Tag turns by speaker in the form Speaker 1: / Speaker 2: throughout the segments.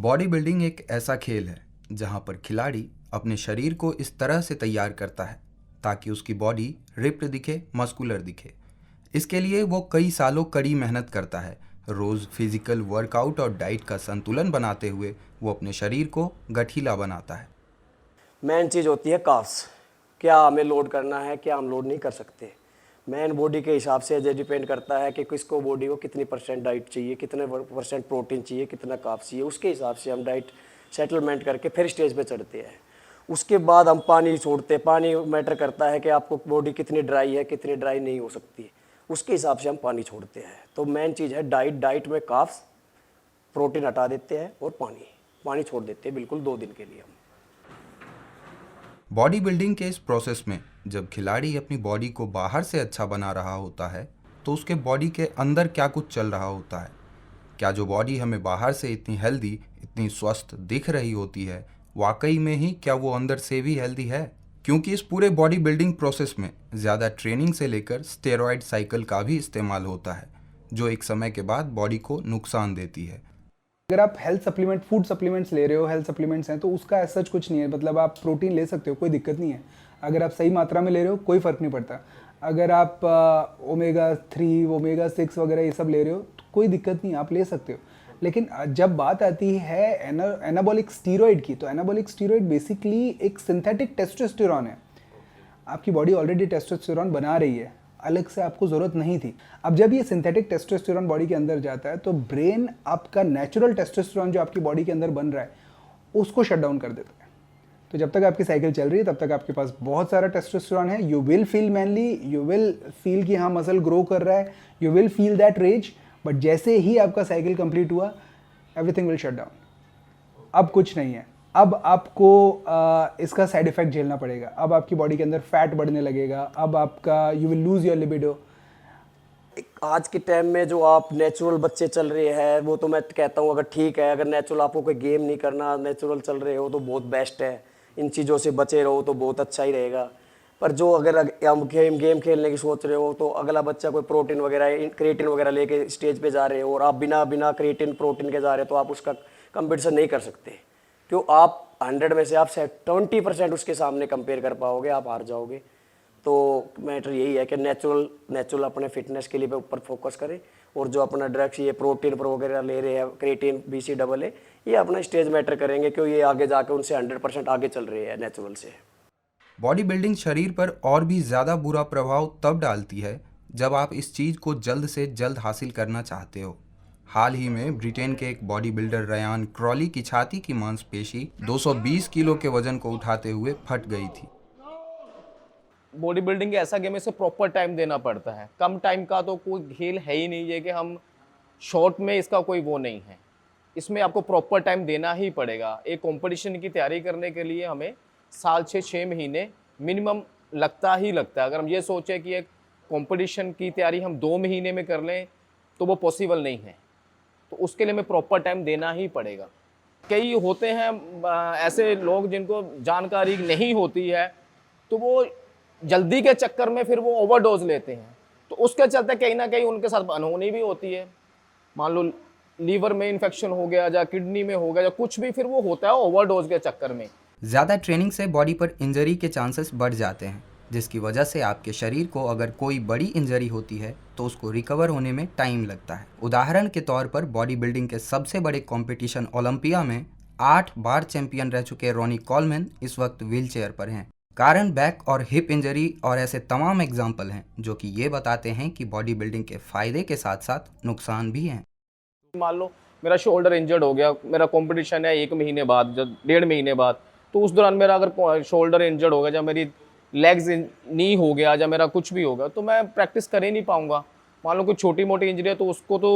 Speaker 1: Body building एक ऐसा खेल है जहां पर खिलाड़ी अपने शरीर को इस तरह से तैयार करता है ताकि उसकी बॉडी रिप्ड दिखे, मस्कुलर दिखे। इसके लिए वो कई सालों कड़ी मेहनत करता है। रोज़ फिजिकल वर्कआउट और डाइट का संतुलन बनाते हुए वो अपने शरीर को गठीला बनाता है।
Speaker 2: मेन चीज़ होती है काफ्स, क्या हमें लोड करना है, क्या हम लोड नहीं कर सकते। मेन बॉडी के हिसाब से ये डिपेंड करता है कि किसको बॉडी को कितनी परसेंट डाइट चाहिए, कितने परसेंट प्रोटीन चाहिए, कितना काफ चाहिए। उसके हिसाब से हम डाइट सेटलमेंट करके फिर स्टेज पे चढ़ते हैं। उसके बाद हम पानी छोड़ते हैं। पानी मैटर करता है कि आपको बॉडी कितनी ड्राई है, कितनी ड्राई नहीं हो सकती, उसके हिसाब से हम पानी छोड़ते हैं। तो मेन चीज़ है डाइट में काफ्स, प्रोटीन हटा देते हैं और पानी छोड़ देते हैं बिल्कुल 2 दिन के लिए हम।
Speaker 1: बॉडी बिल्डिंग के इस प्रोसेस में जब खिलाड़ी अपनी बॉडी को बाहर से अच्छा बना रहा होता है तो उसके बॉडी के अंदर क्या कुछ चल रहा होता है। क्या जो बॉडी हमें बाहर से इतनी हेल्दी, इतनी स्वस्थ दिख रही होती है, वाकई में ही क्या वो अंदर से भी हेल्दी है? क्योंकि इस पूरे बॉडी बिल्डिंग प्रोसेस में ज़्यादा ट्रेनिंग से लेकर स्टेरॉयड साइकिल का भी इस्तेमाल होता है, जो एक समय के बाद बॉडी को नुकसान देती है।
Speaker 3: अगर आप हेल्थ सप्लीमेंट, फूड सप्लीमेंट्स ले रहे हो, हेल्थ सप्लीमेंट्स हैं, तो उसका ऐसा सच कुछ नहीं है। मतलब आप प्रोटीन ले सकते हो, कोई दिक्कत नहीं है। अगर आप सही मात्रा में ले रहे हो कोई फ़र्क नहीं पड़ता। अगर आप ओमेगा 3, ओमेगा 6 वगैरह ये सब ले रहे हो तो कोई दिक्कत नहीं, आप ले सकते हो। लेकिन जब बात आती है एनाबॉलिक स्टीरॉयड की, तो एनाबॉलिक स्टीरॉयड बेसिकली एक सिंथेटिक टेस्टोस्टेरॉन है। आपकी बॉडी ऑलरेडी टेस्टोस्टेरॉन बना रही है, अलग से आपको ज़रूरत नहीं थी। अब जब ये सिंथेटिक टेस्टोस्टेरॉन बॉडी के अंदर जाता है तो ब्रेन आपका नेचुरल टेस्टोस्टेरॉन जो आपकी बॉडी के अंदर बन रहा है उसको शट डाउन कर देता है। तो जब तक आपकी साइकिल चल रही है तब तक आपके पास बहुत सारा टेस्टोस्टेरॉन है। You will feel manly, you will feel कि हाँ मसल ग्रो कर रहा है, you will feel that rage. But जैसे ही आपका साइकिल कंप्लीट हुआ एवरीथिंग विल शट डाउन। अब कुछ नहीं है। अब आपको इसका साइड इफेक्ट झेलना पड़ेगा। अब आपकी बॉडी के अंदर फैट बढ़ने लगेगा। अब आपका you will lose your libido.
Speaker 2: आज के टाइम में जो आप नेचुरल बच्चे चल रहे हैं वो तो मैं कहता हूँ अगर ठीक है, अगर नेचुरल आपको कोई गेम नहीं करना, नेचुरल चल रहे हो तो बहुत बेस्ट है। इन चीज़ों से बचे रहो तो बहुत अच्छा ही रहेगा। पर जो अगर हम गेम खेलने की सोच रहे हो तो अगला बच्चा कोई प्रोटीन वगैरह, क्रिएटिन वगैरह लेके स्टेज पे जा रहे हो और आप बिना क्रिएटिन प्रोटीन के जा रहे हो तो आप उसका कंपटीशन नहीं कर सकते। क्यों? आप 100 में से आप 20% उसके सामने कंपेयर कर पाओगे, आप हार जाओगे। तो मैटर यही है कि नेचुरल अपने फिटनेस के लिए ऊपर फोकस करें और जो अपना ड्रग्स ये प्रोटीन वगैरह ले रहे हैं, क्रिएटिन, BCAA, ये अपना स्टेज मैटर करेंगे क्योंकि ये आगे जाके उनसे 100% आगे चल रहे हैं नेचुरल से।
Speaker 1: बॉडी बिल्डिंग शरीर पर और भी ज़्यादा बुरा प्रभाव तब डालती है जब आप इस चीज़ को जल्द से जल्द हासिल करना चाहते हो। हाल ही में ब्रिटेन के एक बॉडी बिल्डर रयान क्रॉली की छाती की मांसपेशी 220 किलो के वजन को उठाते हुए फट गई थी।
Speaker 4: बॉडी बिल्डिंग ऐसा गेम है, इसे प्रॉपर टाइम देना पड़ता है। कम टाइम का तो कोई खेल है ही नहीं है कि हम शॉर्ट में, इसका कोई वो नहीं है। इसमें आपको प्रॉपर टाइम देना ही पड़ेगा। एक कंपटीशन की तैयारी करने के लिए हमें साल 6 महीने मिनिमम लगता ही लगता है। अगर हम ये सोचें कि एक कंपटीशन की तैयारी हम 2 महीने में कर लें तो वो पॉसिबल नहीं है। तो उसके लिए हमें प्रॉपर टाइम देना ही पड़ेगा। कई होते हैं ऐसे लोग जिनको जानकारी नहीं होती है, तो वो जल्दी के चक्कर में फिर वो ओवरडोज लेते हैं। तो उसके चलते कहीं ना कहीं उनके साथ अनहोनी भी होती है। मान लो लीवर में इन्फेक्शन हो गया या किडनी में हो गया या कुछ भी, फिर वो होता है ओवरडोज के चक्कर में।
Speaker 1: ज़्यादा ट्रेनिंग से बॉडी पर इंजरी के चांसेस बढ़ जाते हैं, जिसकी वजह से आपके शरीर को अगर कोई बड़ी इंजरी होती है तो उसको रिकवर होने में टाइम लगता है। उदाहरण के तौर पर बॉडी बिल्डिंग के सबसे बड़े कंपटीशन ओलंपिया में 8 बार चैंपियन रह चुके रॉनी कॉलमैन इस वक्त व्हीलचेयर पर हैं। कारण बैक और हिप इंजरी और ऐसे तमाम एग्जाम्पल हैं जो कि ये बताते हैं कि बॉडी बिल्डिंग के फायदे के साथ साथ नुकसान भी हैं।
Speaker 4: मान लो मेरा शोल्डर इंजर्ड हो गया, मेरा कंपटीशन है 1 महीने बाद, जब 1.5 महीने बाद, तो उस दौरान मेरा अगर शोल्डर इंजर्ड हो गया, जब मेरी लेग्स नी हो गया, जब मेरा कुछ भी होगा, तो मैं प्रैक्टिस कर ही नहीं पाऊंगा। मान लो कोई छोटी मोटी इंजरी है तो उसको तो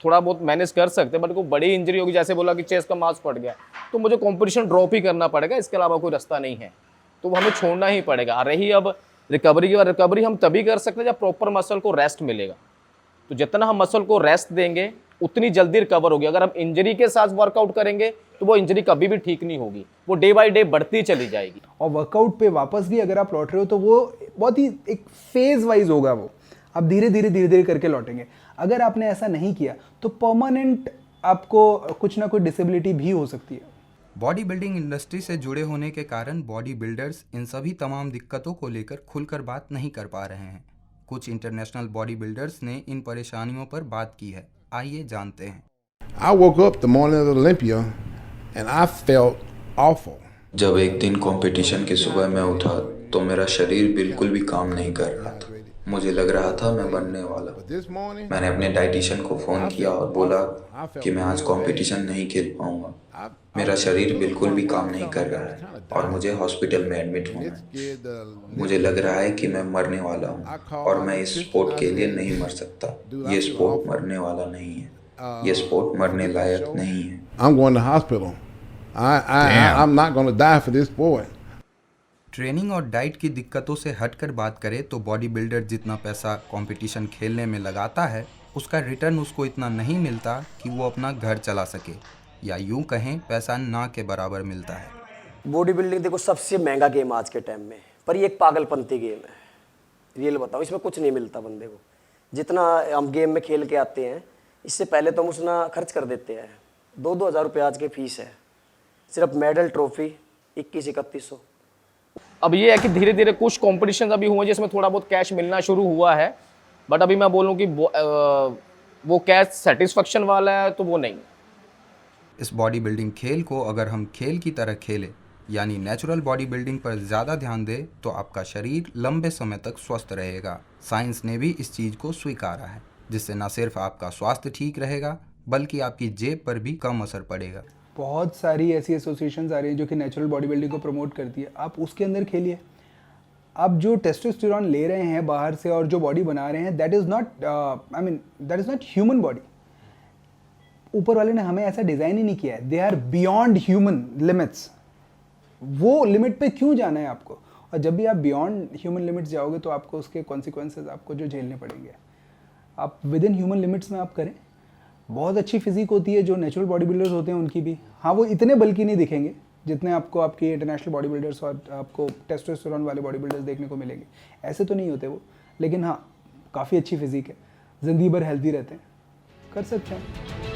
Speaker 4: थोड़ा बहुत मैनेज कर सकते हैं, बट कोई बड़ी इंजरी होगी, जैसे बोला कि चेस्ट का मांस फट गया, तो मुझे कंपटीशन ड्रॉप ही करना पड़ेगा। इसके अलावा कोई रास्ता नहीं है, तो वो हमें छोड़ना ही पड़ेगा। रही अब रिकवरी की, रिकवरी हम तभी कर सकते हैं जब प्रॉपर मसल को रेस्ट मिलेगा। तो जितना हम मसल को रेस्ट देंगे उतनी जल्दी रिकवर होगी। अगर हम इंजरी के साथ वर्कआउट करेंगे तो वो इंजरी कभी भी ठीक नहीं होगी, वो डे बाय डे बढ़ती चली जाएगी।
Speaker 3: और वर्कआउट पे वापस भी अगर आप लौट रहे हो तो वो बहुत ही एक फेज वाइज होगा। वो आप धीरे धीरे करके लौटेंगे। अगर आपने ऐसा नहीं किया तो परमानेंट आपको कुछ ना कुछ डिसेबिलिटी भी हो सकती है।
Speaker 1: बॉडी बिल्डिंग इंडस्ट्री से जुड़े होने के कारण बॉडी बिल्डर्स इन सभी तमाम दिक्कतों को लेकर खुलकर बात नहीं कर पा रहे हैं। कुछ इंटरनेशनल बॉडी बिल्डर्स ने इन परेशानियों पर बात की है, आइए जानते हैं।
Speaker 5: I woke up the morning of Olympia and I felt awful.
Speaker 6: जब एक दिन कंपटीशन की सुबह मैं उठा तो मेरा शरीर बिल्कुल भी काम नहीं कर रहा था। मुझे लग रहा था मैं मरने वाला।
Speaker 5: But this morning,
Speaker 6: मैंने अपने डाइटिशियन को फ़ोन किया और बोला कि मैं आज कंपटीशन नहीं खेल पाऊंगा। मेरा शरीर बिल्कुल भी काम नहीं कर रहा है और मुझे हॉस्पिटल में एडमिट होना है। मुझे लग रहा है कि मैं मरने वाला हूँ और मैं इस स्पोर्ट के लिए नहीं मर सकता। ये स्पोर्ट मरने वाला नहीं है, ये स्पोर्ट मरने लायक नहीं है।
Speaker 5: I'm going to hospital. I'm not going to die for this sport.
Speaker 1: Training और डाइट की दिक्कतों से हटकर बात करें तो बॉडी बिल्डर जितना पैसा कंपटीशन खेलने में लगाता है उसका रिटर्न उसको इतना नहीं मिलता कि वो अपना घर चला सके, या यूं कहें पैसा ना के बराबर मिलता है।
Speaker 2: बॉडी बिल्डिंग देखो सबसे महंगा गेम आज के टाइम में, पर ये एक पागलपंती गेम है। रियल बताओ, इसमें कुछ नहीं मिलता बंदे को। जितना हम गेम में खेल के आते हैं इससे पहले तो हम उसना खर्च कर देते हैं। 2-2 हज़ार रुपये आज की फीस है, सिर्फ मेडल ट्रॉफी 21-3100।
Speaker 4: अब ये है कि धीरे धीरे कुछ कॉम्पिटिशन अभी हुए जिसमें थोड़ा बहुत कैश मिलना शुरू हुआ है, बट अभी मैं बोलूँ कि वो कैश सेटिस्फेक्शन वाला है तो वो नहीं।
Speaker 1: इस बॉडी बिल्डिंग खेल को अगर हम खेल की तरह खेलें, यानी नेचुरल बॉडी बिल्डिंग पर ज़्यादा ध्यान दें, तो आपका शरीर लंबे समय तक स्वस्थ रहेगा। साइंस ने भी इस चीज़ को स्वीकारा है, जिससे न सिर्फ आपका स्वास्थ्य ठीक रहेगा बल्कि आपकी जेब पर भी कम असर पड़ेगा।
Speaker 3: बहुत सारी ऐसी एसोसिएशंस आ रही हैं जो कि नेचुरल बॉडी बिल्डिंग को प्रमोट करती है, आप उसके अंदर खेलिए। आप जो टेस्टोस्टेरोन ले रहे हैं बाहर से और जो बॉडी बना रहे हैं, that is not human body. ऊपर वाले ने हमें ऐसा डिज़ाइन ही नहीं किया है। They are beyond human limits. वो लिमिट पे क्यों जाना है आपको? और जब भी आप बियॉन्ड ह्यूमन लिमिट्स जाओगे तो आपको उसके कॉन्सिक्वेंसेज आपको जो झेलने पड़ेंगे। आप विद इन ह्यूमन लिमिट्स में आप करें। बहुत अच्छी फिजिक होती है जो नेचुरल बॉडी बिल्डर्स होते हैं उनकी भी। हाँ, वो इतने बल्कि नहीं दिखेंगे जितने आपको आपके इंटरनेशनल बॉडी बिल्डर्स और आपको टेस्टोस्टेरोन वाले बॉडी बिल्डर्स देखने को मिलेंगे। ऐसे तो नहीं होते वो, लेकिन हाँ काफ़ी अच्छी फिजिक है, ज़िंदगी भर हेल्दी रहते हैं, कर सकते हैं।